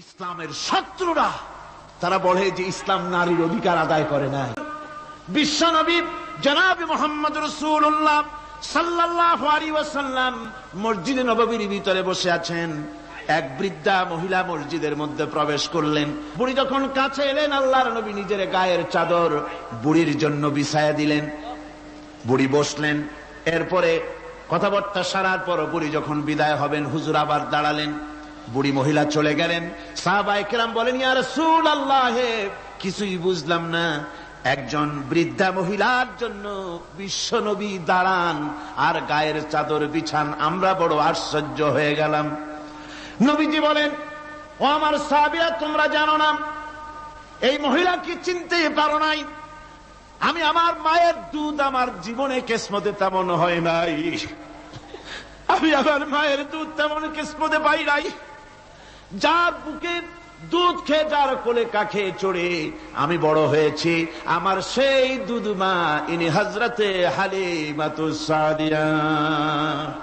ইসলামের শত্রুরা তারা বলে যে ইসলাম নারীর অধিকার আদায় করে না। বিশ্বনবী জনাব মুহাম্মদ রাসূলুল্লাহ সাল্লাল্লাহু আলাইহি ওয়াসাল্লাম মসজিদে নববীর ভিতরে বসে আছেন। এক বৃদ্ধা মহিলা মসজিদের মধ্যে প্রবেশ করলেন। বুড়ি যখন কাছে এলেন, আল্লাহর নবী নিজের গায়ের চাদর বুড়ির জন্য বিছায়া দিলেন। বুড়ি বসলেন। এরপরে কথাবার্তা সারার পর বুড়ি যখন বিদায় হবেন, হুজুর আবার দাঁড়ালেন। বুড়ি মহিলা চলে গেলেন। সাহাবায়ে কেরাম বলেন, ইয়া রাসূলুল্লাহ, কিছুই বুঝলাম না, একজন বৃদ্ধা মহিলার জন্য বিশ্বনবী দাঁড়ান আর গায়ের চাদর বিছান, আমরা বড় আশ্চর্য হয়ে গেলাম। নবীজি বলেন, ও আমার সাহাবীরা, তোমরা জানো না, এই মহিলা কি চিনতে পারো নাই? আমি আমার মায়ের দুধ আমার জীবনে কিসমতে তেমন হয় নাই। আমি আমার মায়ের দুধ তেমন কিসমতে পাই নাই। যার বুকে দুধ খেয়ে, যার কোলে কাখে চড়ে আমি বড় হয়েছি, আমার সেই দুধ মা ইনি হযরতে হালিমাতুস সাদিয়া।